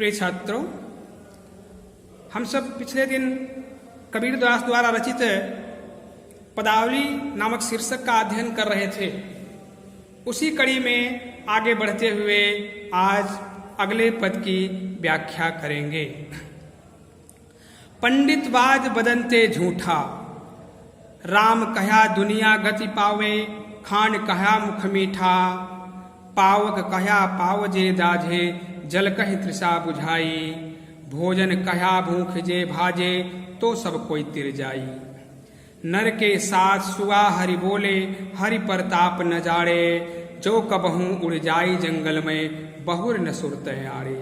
प्रिय छात्रों, हम सब पिछले दिन कबीरदास द्वारा रचित पदावली नामक शीर्षक का अध्ययन कर रहे थे। उसी कड़ी में आगे बढ़ते हुए आज अगले पद की व्याख्या करेंगे। पंडितवाद बदनते झूठा, राम कहा दुनिया गति पावे, खान कहा मुख मीठा, पावक कहा पाव जे दाझे, जल कहि तृषा बुझाई, भोजन कहा भूख जे भाजे, तो सब कोई तिर जाई। नर के साथ सुआ हरि बोले, हरि प्रताप न जाड़े, जो कबहू उड़ जाई जंगल में, बहुर न सुरत आड़े।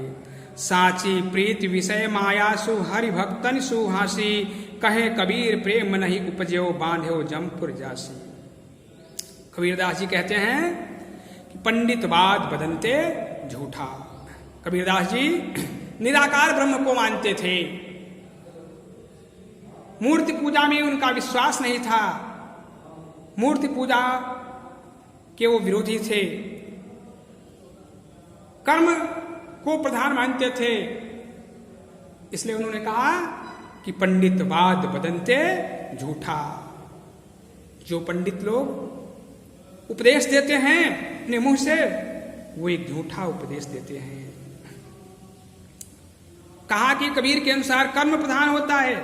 साची प्रीत विषय माया सु, हरि भक्तन सुहासी, कहे कबीर प्रेम नहीं उपजो, बांध्यो जमपुर जासी। कबीरदास जी कहते हैं कि पंडितवाद बदनते झूठा। कबीरदास जी निराकार ब्रह्म को मानते थे, मूर्ति पूजा में उनका विश्वास नहीं था, मूर्ति पूजा के वो विरोधी थे, कर्म को प्रधान मानते थे। इसलिए उन्होंने कहा कि पंडितवाद बदनते झूठा। जो पंडित लोग उपदेश देते हैं अपने मुंह से, वो एक झूठा उपदेश देते हैं। कहा कि कबीर के अनुसार कर्म प्रधान होता है।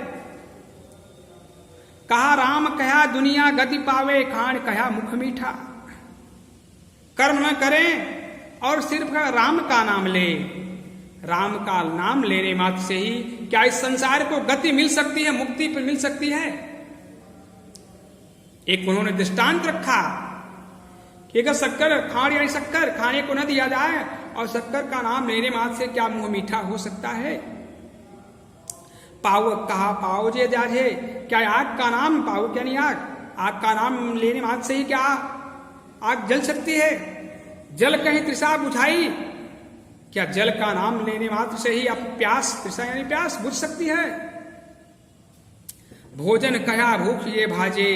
कहा राम कहा दुनिया गति पावे, खान कहा मुख मीठा। कर्म न करें और सिर्फ राम का नाम ले। राम का नाम लेने मात्र से ही क्या इस संसार को गति मिल सकती है, मुक्ति पर मिल सकती है। एक उन्होंने दृष्टांत रखा कि अगर शक्कर यानी शक्कर खाने को न दिया जाए और शक्कर का नाम लेने मात्र से क्या मुंह मीठा हो सकता है। पावक कहा पाव जे जाझे, क्या आग का नाम, पावक यानी आग का नाम लेने मात्र से ही क्या आग जल सकती है। जल कहीं तृषा बुझाई, क्या जल का नाम लेने मात्र से ही अब प्यास, तृषा यानी प्यास बुझ सकती है। भोजन कहा भूख ये भाजे,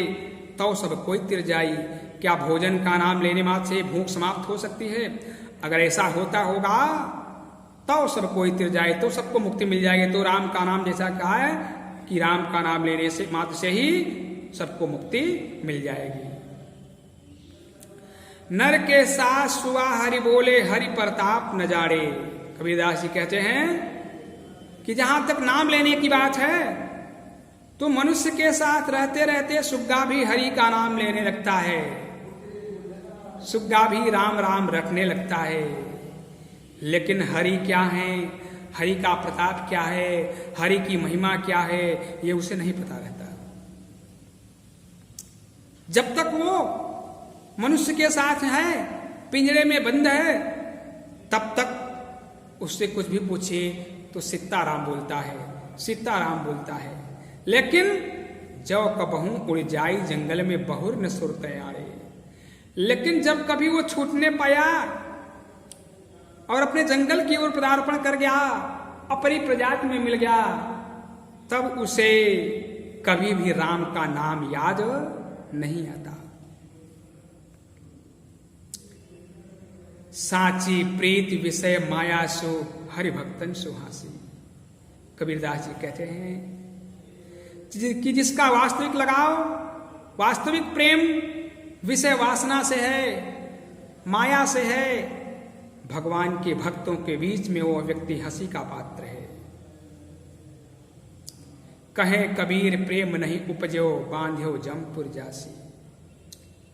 तो सब कोई तिर जाई, क्या भोजन का नाम लेने मात्र से भूख समाप्त हो सकती है। अगर ऐसा होता होगा तो सब कोई तिर जाए, तो सबको मुक्ति मिल जाएगी। तो राम का नाम जैसा कहा है कि राम का नाम लेने से मात्र से ही सबको मुक्ति मिल जाएगी। नर के साथ सुआ हरि बोले, हरि प्रताप न जाड़े। कबीरदास जी कहते हैं कि जहां तक नाम लेने की बात है, तो मनुष्य के साथ रहते रहते सुग्गा भी हरि का नाम लेने लगता है, सुग्गा भी राम राम रखने लगता है। लेकिन हरि क्या है, हरि का प्रताप क्या है, हरि की महिमा क्या है, ये उसे नहीं पता रहता। जब तक वो मनुष्य के साथ है, पिंजरे में बंद है, तब तक उससे कुछ भी पूछे तो सीताराम बोलता है, सीताराम बोलता है। लेकिन जो कबहू उड़ जाई जंगल में, बहुर न सुरत आड़े। लेकिन जब कभी वो छूटने पाया और अपने जंगल की ओर पदार्पण कर गया, अपनी प्रजाति में मिल गया, तब उसे कभी भी राम का नाम याद नहीं आता। साची प्रीत विषय माया सो, हरि भक्तन सुहासी। कबीरदास जी कहते हैं कि जिसका वास्तविक लगाव, वास्तविक प्रेम विषय वासना से है, माया से है, भगवान के भक्तों के बीच में वो व्यक्ति हंसी का पात्र है। कहे कबीर प्रेम नहीं उपजो, बांध्यो जमपुर जासी।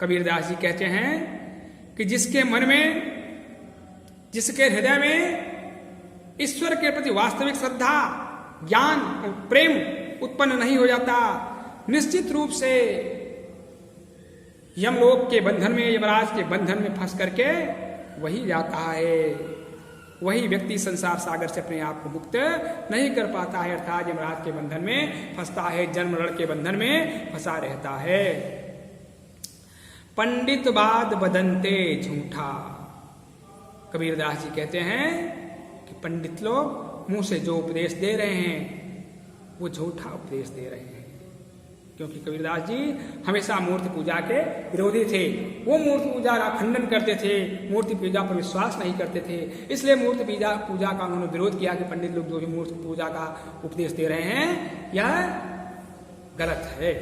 कबीरदास जी कहते हैं कि जिसके मन में, जिसके हृदय में ईश्वर के प्रति वास्तविक श्रद्धा, ज्ञान और प्रेम उत्पन्न नहीं हो जाता, निश्चित रूप से यमलोक के बंधन में, यमराज के बंधन में फंस करके वही जाता है। वही व्यक्ति संसार सागर से अपने आप को मुक्त नहीं कर पाता है, अर्थात यमराज के बंधन में फंसता है, जन्म मरण के बंधन में फंसा रहता है। पंडितवाद बदनते झूठा। कबीरदास जी कहते हैं कि पंडित लोग मुंह से जो उपदेश दे रहे हैं, वो झूठा उपदेश दे रहे हैं। क्योंकि कबीरदास जी हमेशा मूर्ति पूजा के विरोधी थे। वो मूर्ति पूजा का खंडन करते थे, मूर्ति पूजा पर विश्वास नहीं करते थे। इसलिए मूर्ति पूजा का उन्होंने विरोध किया कि पंडित लोग जो भी मूर्ति पूजा का उपदेश दे रहे हैं यह गलत है।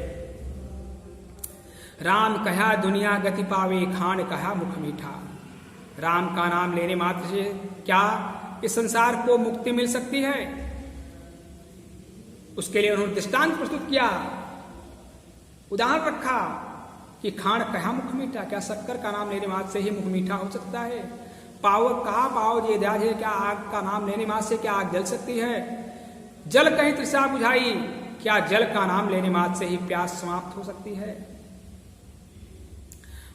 राम कहा दुनिया गति पावे, खान कहा मुख मीठा। राम का नाम लेने मात्र से क्या इस संसार को मुक्ति मिल सकती है? उसके लिए उन्होंने दृष्टांत प्रस्तुत किया, उदाहरण रखा कि खान कहा मुख मीठा। क्या शक्कर का नाम लेने मात्र से ही मुख मीठा हो सकता है? पावक कहा पाव ये दाज है, क्या आग का नाम लेने मात्र से क्या आग जल सकती है? जल कहीं तृषा बुझाई, क्या जल का नाम लेने मात्र से ही प्यास समाप्त हो सकती है?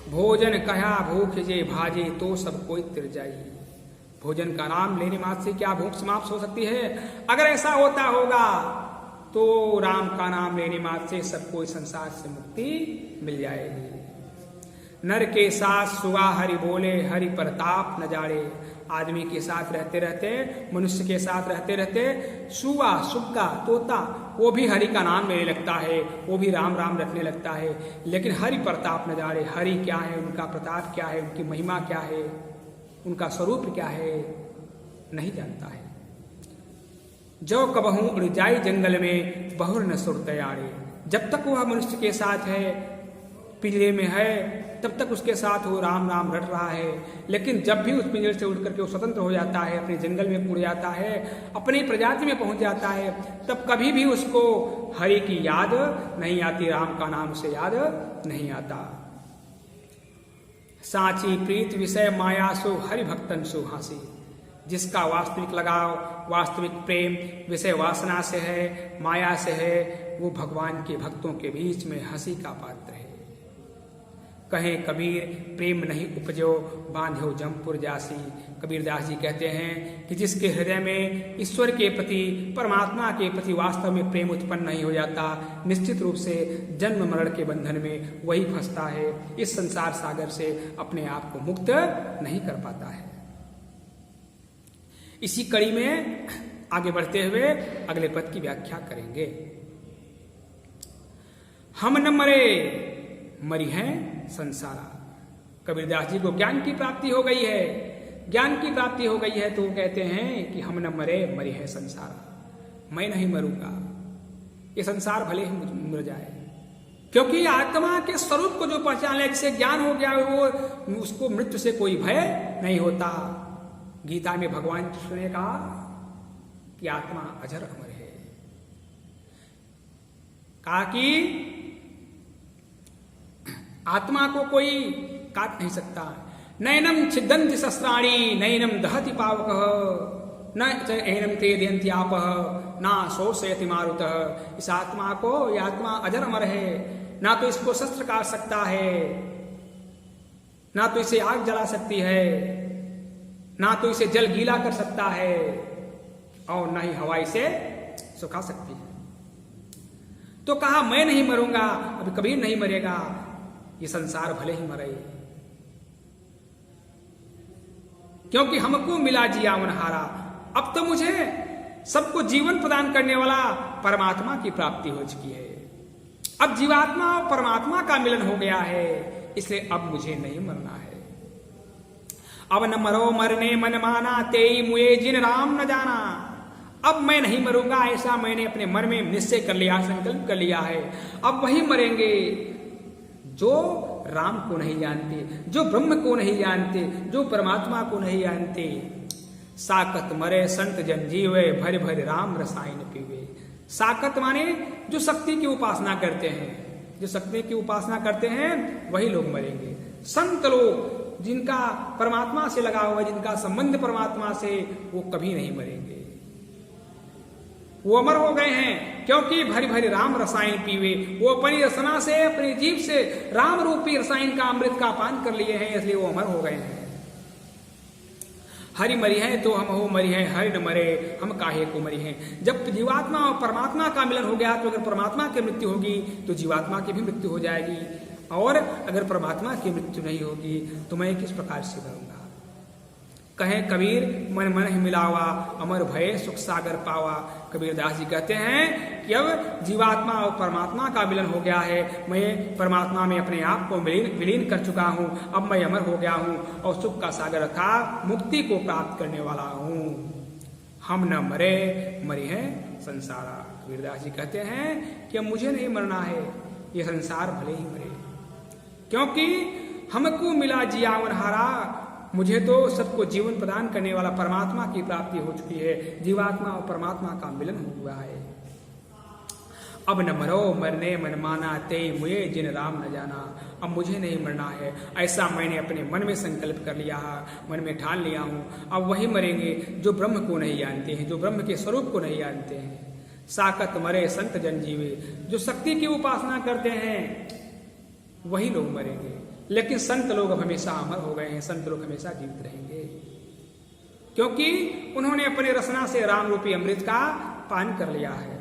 भोजन कहा भूख जे भाजे, तो सब कोई तिर जाई। भोजन का नाम लेने मात्र से क्या भूख समाप्त हो सकती है? अगर ऐसा होता होगा तो राम का नाम लेने मात्र से सबको इस संसार से मुक्ति मिल जाएगी। नर के साथ सुगा हरि बोले, हरि प्रताप न जाड़े। आदमी के साथ रहते रहते, मनुष्य के साथ रहते रहते सुगा, सुग्गा, तोता वो भी हरि का नाम लेने लगता है, वो भी राम राम रखने लगता है। लेकिन हरि प्रताप न जाड़े, हरि क्या है, उनका प्रताप क्या है, उनकी महिमा क्या है, उनका स्वरूप क्या है, नहीं जानता है। जो कबहू उड़ जाए जंगल में, बहुर न सुर तैयारे। जब तक वह मनुष्य के साथ है, पिंजरे में है, तब तक उसके साथ वो राम राम रट रहा है। लेकिन जब भी उस पिंजरे से उड़ करके वो स्वतंत्र हो जाता है, अपने जंगल में उड़ जाता है, अपनी प्रजाति में पहुंच जाता है, तब कभी भी उसको हरि की याद नहीं आती, राम का नाम उसे याद नहीं आता। साची प्रीत विषय माया सो, हरि भक्तन सो हासी। जिसका वास्तविक लगाव, वास्तविक प्रेम विषय वासना से है, माया से है, वो भगवान के भक्तों के बीच में हंसी का पात्र है। कहे कबीर प्रेम नहीं उपजो, बांधो जमपुर जासी। कबीरदास जी कहते हैं कि जिसके हृदय में ईश्वर के प्रति, परमात्मा के प्रति वास्तव में प्रेम उत्पन्न नहीं हो जाता, निश्चित रूप से जन्म मरण के बंधन में वही फंसता है, इस संसार सागर से अपने आप को मुक्त नहीं कर पाता है। इसी कड़ी में आगे बढ़ते हुए अगले पद की व्याख्या करेंगे। हम न मरे, मरी हैं संसारा। कबीरदास जी को ज्ञान की प्राप्ति हो गई है, ज्ञान की प्राप्ति हो गई है, तो वो कहते हैं कि हम न मरे, मरी है संसारा। मैं नहीं मरूंगा, ये संसार भले ही मर जाए, क्योंकि आत्मा के स्वरूप को जो पहचान ले, जिसे ज्ञान हो गया, वो उसको मृत्यु से कोई भय नहीं होता। गीता में भगवान कृष्ण ने कहा कि आत्मा अजर अमर है। कहा कि आत्मा को कोई काट नहीं सकता। नैनम छिदन्ति शस्त्राणि, नैनम दहति पावकः, न एनम तेदयन्ति आपः, ना शोषयति मारुतः। इस आत्मा को, यह आत्मा अजर अमर है, ना तो इसको शस्त्र काट सकता है, ना तो इसे आग जला सकती है, ना तो इसे जल गीला कर सकता है, और ना ही हवा इसे सुखा सकती है। तो कहा मैं नहीं मरूंगा, अभी कबीर नहीं मरेगा, ये संसार भले ही मरे, क्योंकि हमको मिला जीवन हारा। अब तो मुझे सबको जीवन प्रदान करने वाला परमात्मा की प्राप्ति हो चुकी है। अब जीवात्मा और परमात्मा का मिलन हो गया है, इसलिए अब मुझे नहीं मरना है। अब न मरो मरने मन माना, तेई मुए जिन राम न जाना। अब मैं नहीं मरूंगा, ऐसा मैंने अपने मन में निश्चय कर लिया, संकल्प कर लिया है। अब वही मरेंगे जो राम को नहीं जानते, जो ब्रह्म को नहीं जानते, जो परमात्मा को नहीं जानते। साकत मरे संत जन जीवे, भर भर राम रसायन पीवे। साकत माने जो शक्ति की उपासना करते हैं, जो शक्ति की उपासना करते हैं वही लोग मरेंगे। संत लोग जिनका परमात्मा से लगा हुआ, जिनका संबंध परमात्मा से, वो कभी नहीं मरेंगे, वो अमर हो गए हैं, क्योंकि भरी भरी राम रसायन पीवे। वो अपनी रसना से, अपनी जीभ से राम रूपी रसायन का, अमृत का पान कर लिए हैं, इसलिए वो अमर हो गए हैं। हरि मरी है तो हम हो मरी है, हरि न मरे हम काहे को मरी हैं। जब जीवात्मा और परमात्मा का मिलन हो गया, तो अगर परमात्मा की मृत्यु होगी तो जीवात्मा की भी मृत्यु हो जाएगी, और अगर परमात्मा की मृत्यु नहीं होगी तो मैं किस प्रकार से मरूंगा। कहे कबीर मन मन ही मिलावा, अमर भय सुख सागर पावा। कबीरदास जी कहते हैं कि अब जीवात्मा और परमात्मा का मिलन हो गया है, मैं परमात्मा में अपने आप को विलीन कर चुका हूँ, अब मैं अमर हो गया हूँ और सुख का सागर अर्थात मुक्ति को प्राप्त करने वाला हूँ। हम न मरे मरी है संसारा। कबीरदास जी कहते हैं कि अब मुझे नहीं मरना है, ये संसार भले ही मरे, क्योंकि हमको मिला जियावन हारा, मुझे तो सबको जीवन प्रदान करने वाला परमात्मा की प्राप्ति हो चुकी है, जीवात्मा और परमात्मा का मिलन हुआ है। अब न मरो मरने मन माना, ते मुझे जिन राम न जाना। अब मुझे नहीं मरना है, ऐसा मैंने अपने मन में संकल्प कर लिया है, मन में ठान लिया हूँ। अब वही मरेंगे जो ब्रह्म को नहीं जानते हैं, जो ब्रह्म के स्वरूप को नहीं जानते हैं। साकत मरे संत जन जीवे, जो शक्ति की उपासना करते हैं वही लोग मरेंगे, लेकिन संत लोग अब हमेशा अमर हो गए हैं, संत लोग हमेशा जीवित रहेंगे, क्योंकि उन्होंने अपने रसना से राम रूपी अमृत का पान कर लिया है।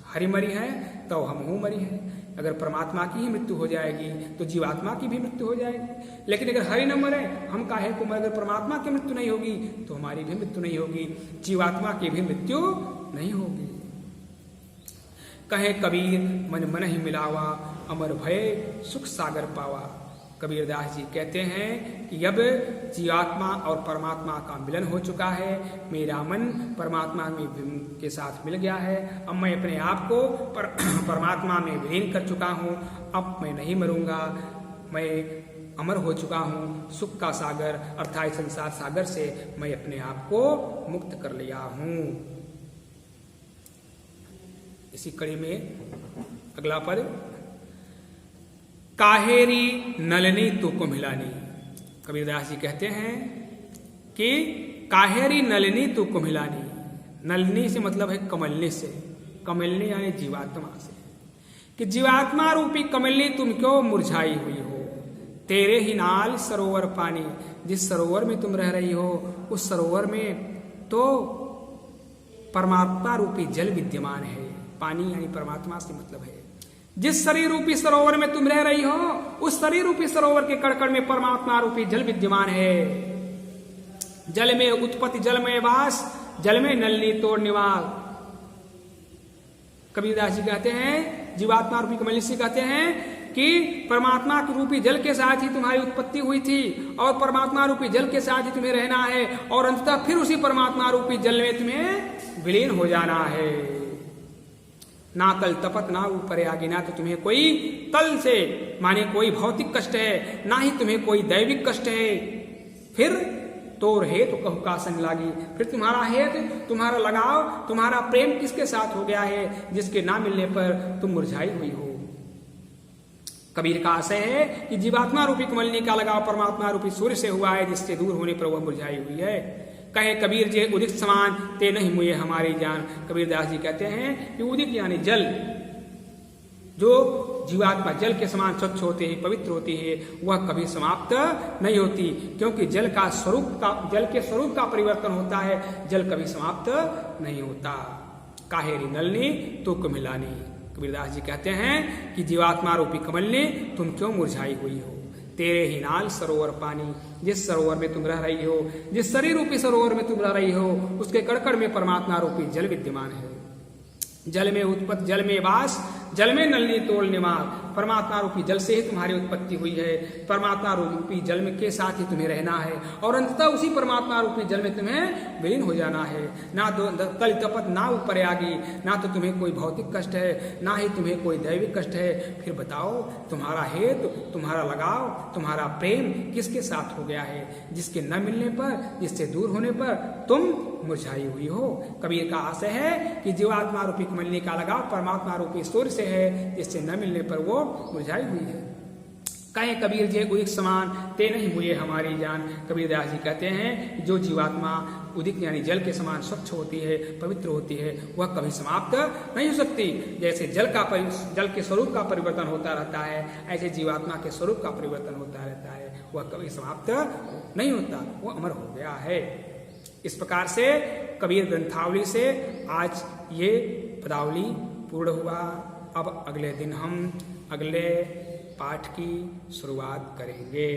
हरि मरी है तो हम हूं मरी है। अगर परमात्मा की ही मृत्यु हो जाएगी तो जीवात्मा की भी मृत्यु हो जाएगी, लेकिन अगर हरि न मरे हम काहे को मरे। अगर परमात्मा की मृत्यु नहीं होगी तो हमारी भी मृत्यु नहीं होगी, जीवात्मा की भी मृत्यु नहीं होगी। कहे कबीर मन मन ही मिलावा, अमर भय सुख सागर पावा। कबीरदास जी कहते हैं कि अब जीवात्मा और परमात्मा का मिलन हो चुका है, मेरा मन परमात्मा में के साथ मिल गया है, अब मैं अपने आप को परमात्मा में विलीन कर चुका हूँ, अब मैं नहीं मरूंगा, मैं अमर हो चुका हूँ। सुख का सागर अर्थात संसार सागर से मैं अपने आप को मुक्त कर लिया हूँ। इसी कड़ी में अगला पद, काहेरी नलनी तो कुम्हिलानी। कबीरदास जी कहते हैं कि काहेरी नलनी तो कुम्हिलानी। नलनी से मतलब है कमलनी से, कमलनी यानी जीवात्मा से, कि जीवात्मा रूपी कमलनी तुम क्यों मुरझाई हुई हो। तेरे ही नाल सरोवर पानी, जिस सरोवर में तुम रह रही हो उस सरोवर में तो परमात्मा रूपी जल विद्यमान है। पानी यानी परमात्मा से मतलब है। जिस शरीर रूपी सरोवर में तुम रह रही हो उस शरीर रूपी सरोवर के कड़कड़ में परमात्मा रूपी जल विद्यमान है। जल में उत्पत्ति, जल में वास, जल में नलनी तोड़ निवास। कबीरदास जी कहते हैं, जीवात्मा रूपी कमलनी से कहते हैं कि परमात्मा के रूपी जल के साथ ही तुम्हारी उत्पत्ति हुई थी और परमात्मा रूपी जल के साथ ही तुम्हें रहना है और अंततः फिर उसी परमात्मा रूपी जल में तुम्हें विलीन हो जाना है। ना तल तपत ना ऊपर आगे, ना तो तुम्हें कोई तल से माने कोई भौतिक कष्ट है, ना ही तुम्हें कोई दैविक कष्ट है। फिर तोर हेत तो कहु का संग लागी, फिर तुम्हारा हेत, तुम्हारा लगाव, तुम्हारा प्रेम किसके साथ हो गया है जिसके ना मिलने पर तुम मुरझाई हुई हो। कबीर का आशय है कि जीवात्मा रूपी कमलनी का लगाव परमात्मा रूपी सूर्य से हुआ है, जिससे दूर होने पर वह मुरझाई हुई है। कहे कबीर जे उदित समान, ते नहीं मुए हमारी जान। कबीरदास जी कहते हैं कि उदित यानी जल, जो जीवात्मा जल के समान स्वच्छ होती है, पवित्र होती है, वह कभी समाप्त नहीं होती, क्योंकि जल के स्वरूप का परिवर्तन होता है, जल कभी समाप्त नहीं होता। काहेरी नलनी तो कुम्हिलानी। कबीरदास जी कहते हैं कि जीवात्मा रूपी कमलनी तुम क्यों मुरझाई हुई हो। तेरे ही नाल सरोवर पानी, जिस सरोवर में तुम रह रही हो, जिस शरीर रूपी सरोवर में तुम रह रही हो उसके कड़कड़ में परमात्मा रूपी जल विद्यमान है। जल में उत्पत्ति, जल में वास, जल में नलनी तोड़ निवास। परमात्मा रूपी जल से ही तुम्हारी उत्पत्ति हुई है, परमात्मा रूपी जल में के साथ ही तुम्हें रहना है और अंततः उसी परमात्मा रूपी जल में तुम्हें विलीन हो जाना है। ना तल तपत ना ऊपर आगी, ना तो तुम्हें कोई भौतिक कष्ट है, ना ही तुम्हें कोई दैविक कष्ट है। फिर बताओ तुम्हारा हेतु, तुम्हारा लगाव, तुम्हारा प्रेम किसके साथ हो गया है जिसके न मिलने पर, जिससे दूर होने पर तुम मुरझाई हुई हो। कबीर का आशय है कि जीवात्मा रूपी कमलनी का लगाव परमात्मा रूपी सूर्य से है, जिससे न मिलने पर वो मुरझाई हुई है। कहे कबीर जे उदित समान, ते नहीं मुए हमारी जान। कबीरदास जी कहते हैं जो जीवात्मा उदित यानी जल के समान स्वच्छ होती है, पवित्र होती है, वह कभी समाप्त नहीं हो सकती। जैसे जल के स्वरूप का परिवर्तन होता रहता है, ऐसे जीवात्मा के स्वरूप का परिवर्तन होता रहता है, वह कभी समाप्त नहीं होता, वह अमर हो गया है। इस प्रकार से कबीर ग्रंथावली से आज ये पदावली पूर्ण हुआ। अब अगले दिन हम अगले पाठ की शुरुआत करेंगे।